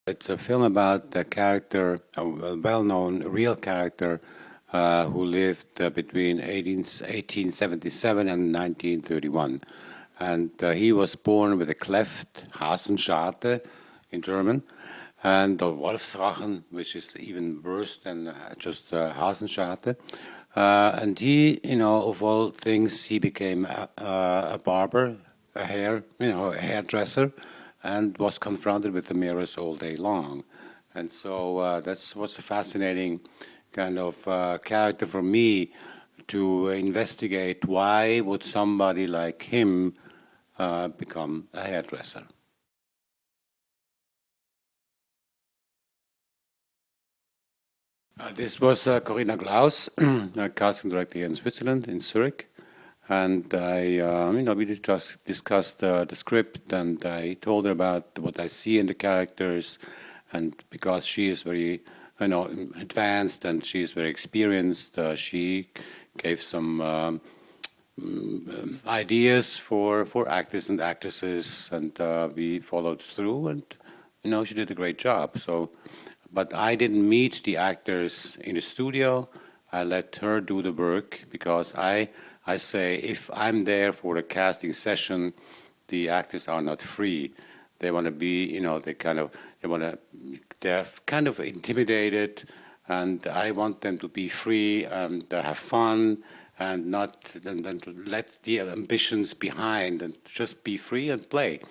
It's a film about a character, a well-known real character, who lived between 1877 and 1931. And he was born with a cleft Hasenscharte in German, and or Wolfsrachen, which is even worse than just Hasenscharte. And he, of all things, he became a barber, a hairdresser, and was confronted with the mirrors all day long. And so that's what's a fascinating kind of character for me, to investigate why would somebody like him become a hairdresser. This was Corinna Klaus, a casting director here in Switzerland, in Zurich. And we just discussed the script, and I told her about what I see in the characters. And because she is very, advanced and she is very experienced, she gave some ideas for actors and actresses, and we followed through, and she did a great job. So, but I didn't meet the actors in the studio. I let her do the work, because I say if I'm there for a casting session, the actors are not free. They want to be, they're kind of intimidated, and I want them to be free and have fun, and not and let the ambitions behind, and just be free and play.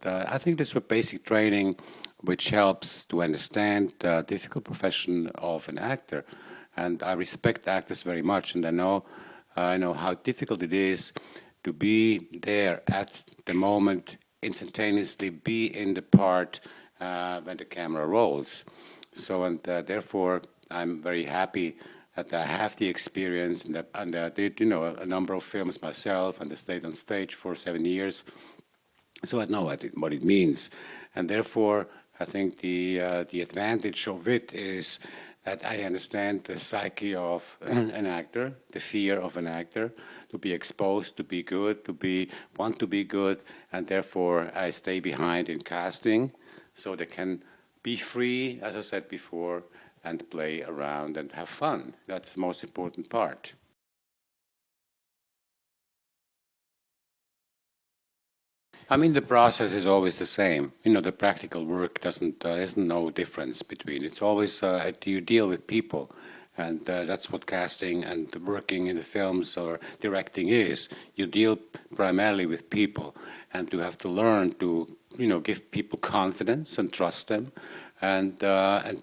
I think this is basic training which helps to understand the difficult profession of an actor. And I respect actors very much, and I know how difficult it is to be there at the moment, instantaneously be in the part when the camera rolls. So, and therefore, I'm very happy that I have the experience, and I did, a number of films myself, and I stayed on stage for 7 years. So I know what it means, and therefore I think the advantage of it is that I understand the psyche of an actor, the fear of an actor, to be exposed, to be good, want to be good, and therefore I stay behind in casting, so they can be free, as I said before, and play around and have fun. That's the most important part. I mean, the process is always the same. The practical work doesn't, there's no difference between. It's always, you deal with people. And that's what casting and working in the films or directing is. You deal primarily with people, and you have to learn to, give people confidence and trust them, and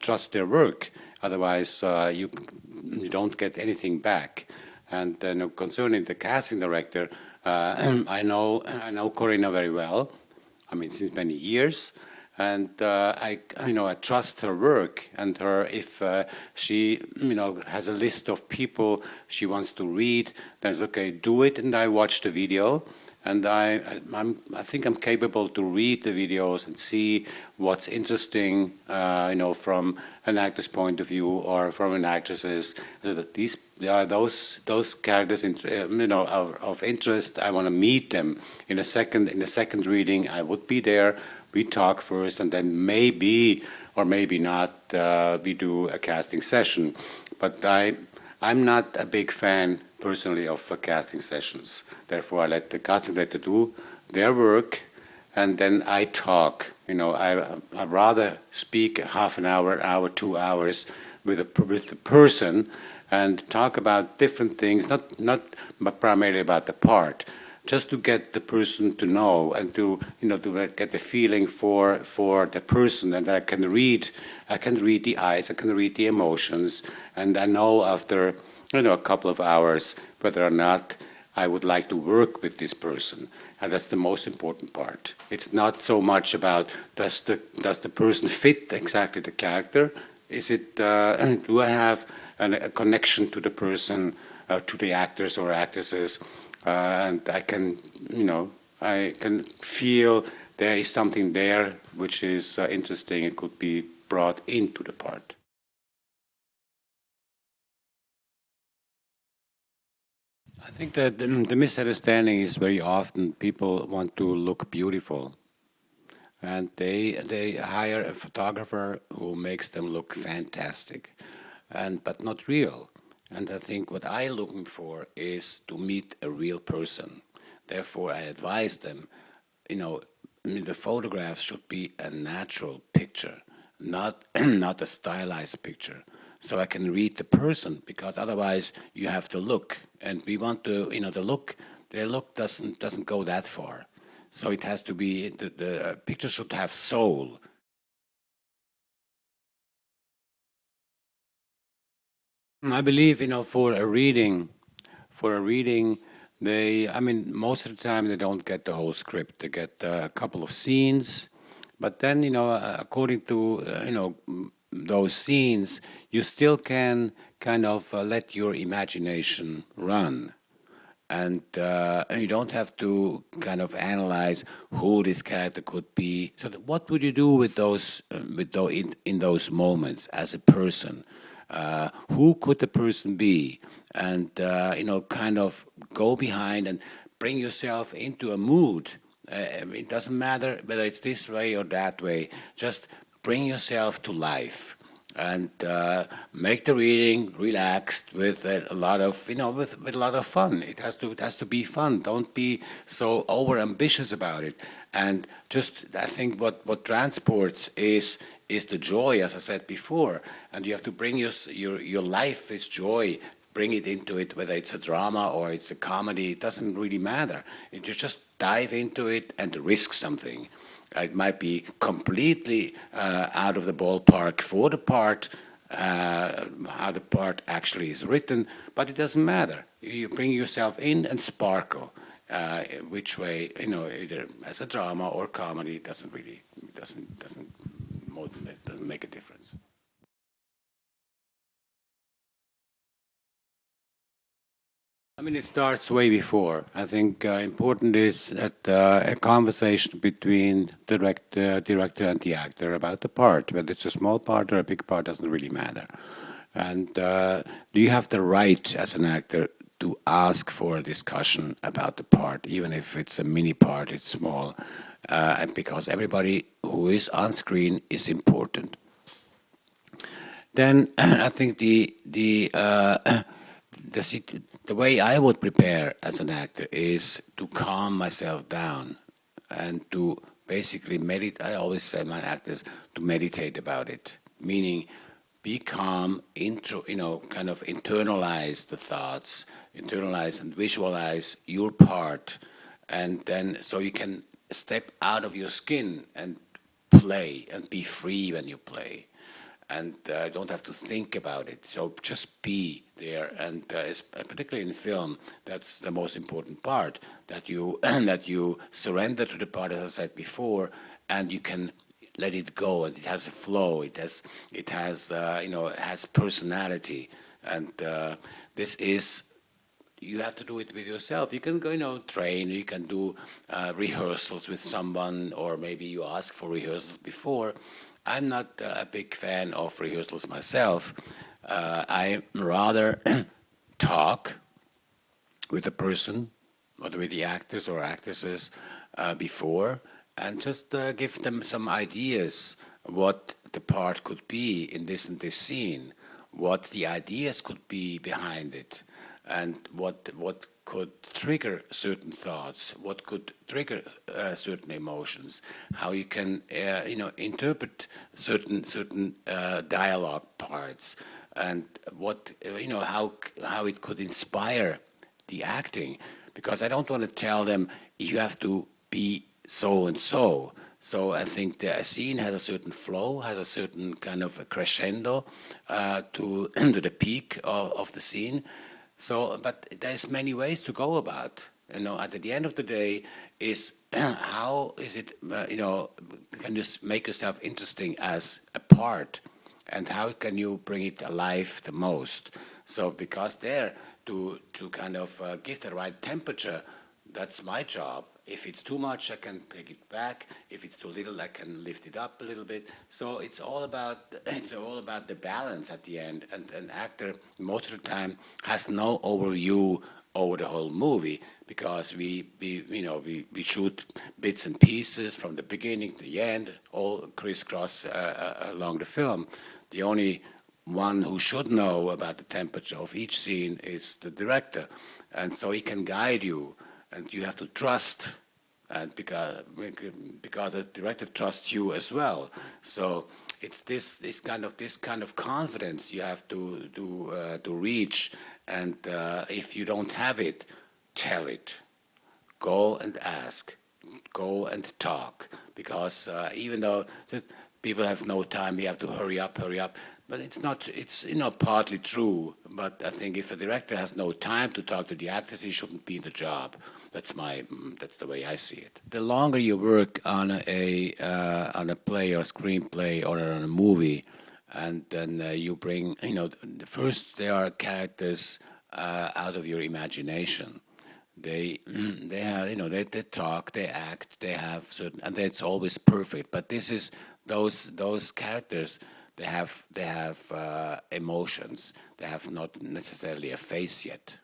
trust their work. Otherwise, you don't get anything back. And concerning the casting director, I know Corinna very well. I mean, since many years, and I trust her work, and her if she has a list of people she wants to read, then it's okay, do it, and I watch the video, and I think I'm capable to read the videos and see what's interesting, from an actor's point of view or from an actress's. So that these those characters, of interest. I want to meet them. In the second reading, I would be there. We talk first, and then maybe or maybe not, we do a casting session. But I'm not a big fan personally of casting sessions. Therefore, I let the casting director do their work, and then I talk. I rather speak half an hour, 2 hours with the person, and talk about different things, not primarily about the part, just to get the person to know, and to get the feeling for the person, and I can read the eyes, I can read the emotions, and I know after a couple of hours whether or not I would like to work with this person, and that's the most important part. It's not so much about does the person fit exactly the character. Is it do I have a connection to the person, to the actors or actresses, and I can feel there is something there which is interesting. It could be brought into the part. I think that the misunderstanding is very often people want to look beautiful, and they hire a photographer who makes them look fantastic, and but not real. And I think what I'm looking for is to meet a real person. Therefore, I advise them, you know, I mean, the photograph should be a natural picture, not not a stylized picture. So I can read the person, because otherwise you have to look, and we want to, the look doesn't go that far. So it has to be the picture should have soul. I believe, for a reading, I mean, most of the time they don't get the whole script. They get a couple of scenes, but then, according to, those scenes, you still can kind of let your imagination run. And you don't have to kind of analyze who this character could be. So, what would you do with in those moments as a person? Who could the person be? And kind of go behind and bring yourself into a mood. It doesn't matter whether it's this way or that way. Just bring yourself to life, and make the reading relaxed with a lot of with a lot of fun. It has to be fun. Don't be so over ambitious about it. And just, I think what transports is the joy, as I said before. And you have to bring your life, its joy, bring it into it, whether it's a drama or it's a comedy. It doesn't really matter. You just dive into it and risk something. It might be completely out of the ballpark for the part, how the part actually is written, but it doesn't matter. You bring yourself in and sparkle. Which way, either as a drama or comedy, doesn't make a difference. I mean, it starts way before. I think important is that a conversation between director and the actor about the part, whether it's a small part or a big part, doesn't really matter. And do you have the right as an actor to ask for a discussion about the part, even if it's a mini part, it's small, and because everybody who is on screen is important. Then I think the way I would prepare as an actor is to calm myself down and to basically meditate. I always say my actors to meditate about it, meaning be calm, kind of internalize the thoughts, internalize and visualize your part, and then so you can step out of your skin and play and be free when you play, and don't have to think about it. So just be there, and particularly in film, that's the most important part, that you that you surrender to the part, as I said before, and you can let it go, and it has a flow. It has personality, and this is. You have to do it with yourself. You can go, train. You can do rehearsals with someone, or maybe you ask for rehearsals before. I'm not a big fan of rehearsals myself. I rather talk with the person, or with the actors or actresses before, and just give them some ideas what the part could be in this and this scene, what the ideas could be behind it, and what could trigger certain thoughts, what could trigger certain emotions, how you can interpret certain dialogue parts, and what how it could inspire the acting. Because I don't want to tell them you have to be so and so. So I think the scene has a certain flow, has a certain kind of a crescendo to to the peak of the scene. So, but there's many ways to go about. At the end of the day, is how is it? Can you make yourself interesting as a part, and how can you bring it alive the most? So, because there to kind of give the right temperature, that's my job. If it's too much, I can take it back. If it's too little, I can lift it up a little bit. So it's all about the balance at the end. And an actor most of the time has no overview over the whole movie because we shoot bits and pieces from the beginning to the end, all crisscross along the film. The only one who should know about the temperature of each scene is the director, and so he can guide you, and you have to trust, and because the director trusts you as well. So it's this kind of confidence you have to reach, and if you don't have it, tell it. Go and ask. Go and talk. Because even though people have no time, we have to hurry up. But it's not. It's partly true. But I think if a director has no time to talk to the actors, he shouldn't be in the job. That's the way I see it. The longer you work on a play or screenplay or on a movie, and then you bring, first there are characters out of your imagination. They have, they talk, they act, they have certain, and it's always perfect. But this is those characters. They have emotions. They have not necessarily a face yet.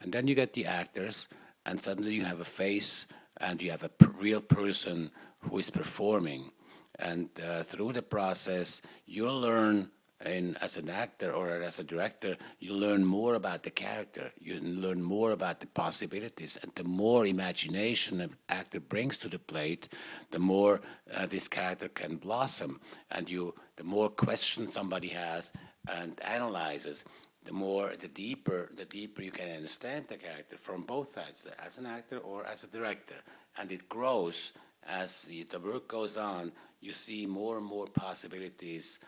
And then you get the actors, and suddenly you have a face, and you have a real person who is performing. And through the process, you'll learn, as an actor or as a director, you learn more about the character. You learn more about the possibilities. And the more imagination an actor brings to the plate, the more this character can blossom. And the more questions somebody has and analyzes, the deeper you can understand the character from both sides, as an actor or as a director. And it grows as the work goes on. You see more and more possibilities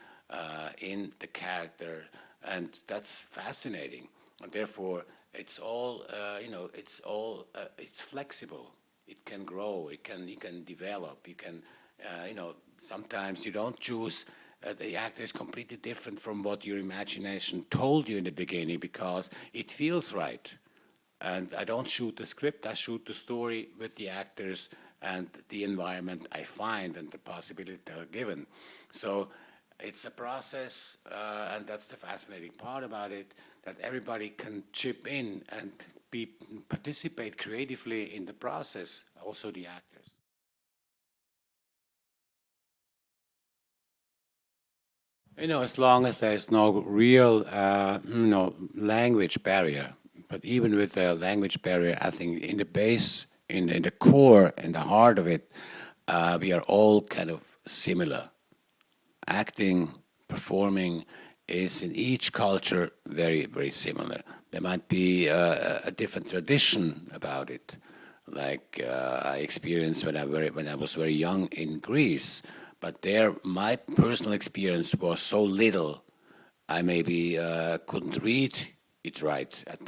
in the character, and that's fascinating. And therefore, it's all it's flexible. It can grow. You can develop. You can sometimes you don't choose. The actor is completely different from what your imagination told you in the beginning because it feels right. And I don't shoot the script, I shoot the story with the actors and the environment I find and the possibilities that are given. So it's a process, and that's the fascinating part about it, that everybody can chip in and participate creatively in the process, also the actors. As long as there's no real, language barrier. But even with the language barrier, I think in the base, in the core, in the heart of it, we are all kind of similar. Acting, performing is in each culture very, very similar. There might be a different tradition about it. Like I experienced when I was very young in Greece. But there, my personal experience was so little, I maybe couldn't read it right at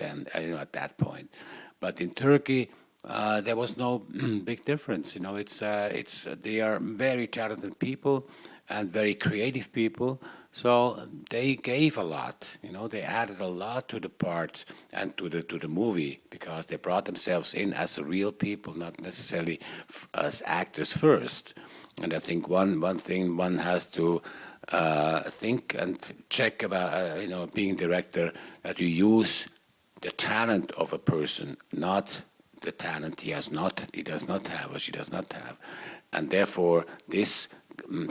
that point. But in Turkey, there was no big difference. They are very talented people and very creative people. So they gave a lot. They added a lot to the part and to the movie because they brought themselves in as real people, not necessarily as actors first. And I think one thing one has to think and check about, being director, that you use the talent of a person, not the talent he does not have or she does not have. And therefore, this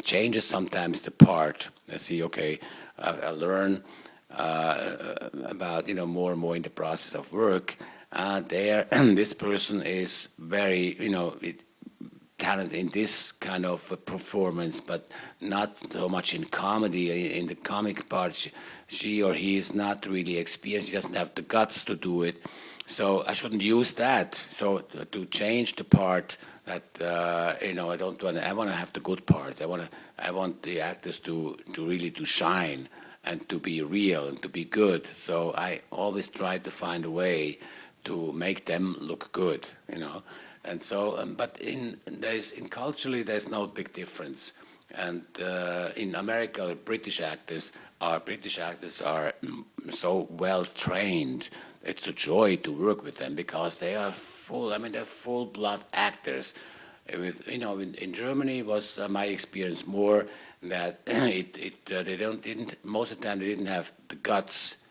changes sometimes the part. I see, okay, I learn about, more and more in the process of work. This person is very, talent in this kind of performance, but not so much in comedy. In the comic part, she or he is not really experienced. He doesn't have the guts to do it. So I shouldn't use that. So to change the part that I don't want. I want to have the good part. I want the actors to really shine and to be real and to be good. So I always try to find a way to make them look good. And so, but culturally, there's no big difference. And in America, British actors are so well trained. It's a joy to work with them because they are they're full-blood actors. In Germany was my experience more that most of the time they didn't have the guts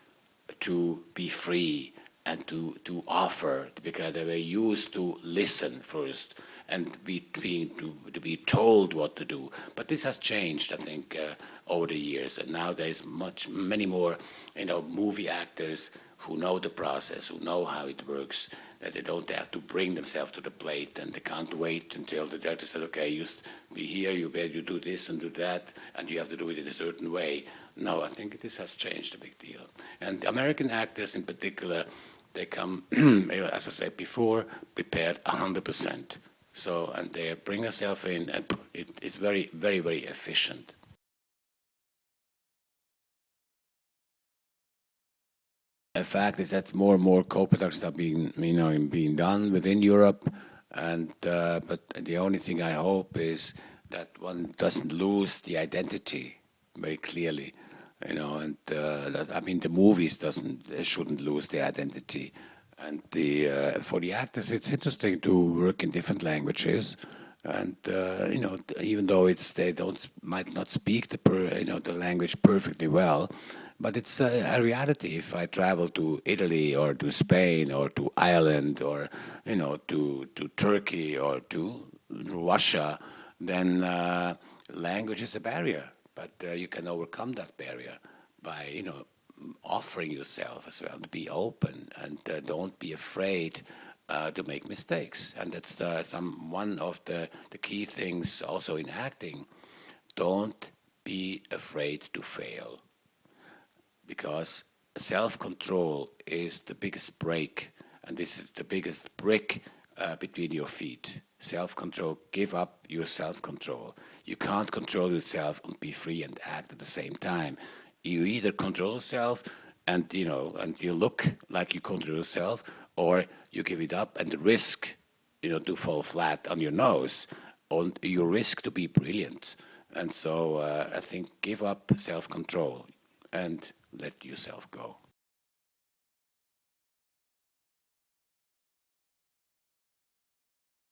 to be free and to offer, because they were used to listen first and to be told what to do. But this has changed, I think, over the years, and now there's many more, movie actors who know the process, who know how it works, that they don't have to bring themselves to the plate, and they can't wait until the director said, okay, you be here, you do this and do that, and you have to do it in a certain way. No, I think this has changed a big deal. And American actors in particular, they come, as I said before, prepared 100%. So, and they bring themselves in, and it's very, very, very efficient. The fact is that more and more co-productions are being done within Europe, and but the only thing I hope is that one doesn't lose the identity very clearly, and the movies shouldn't lose their identity, and for the actors it's interesting to work in different languages, and even though they might not speak the language perfectly well. But it's a reality. If I travel to Italy or to Spain or to Ireland or to Turkey or to Russia, then language is a barrier. But you can overcome that barrier by offering yourself as well, to be open and don't be afraid to make mistakes. And that's one of the key things also in acting. Don't be afraid to fail. Because self-control is the biggest break, and this is the biggest brick between your feet. Self-control, give up your self-control. You can't control yourself and be free and act at the same time. You either control yourself and you look like you control yourself, or you give it up and risk to fall flat on your nose, or you risk to be brilliant. And so I think give up self-control and let yourself go.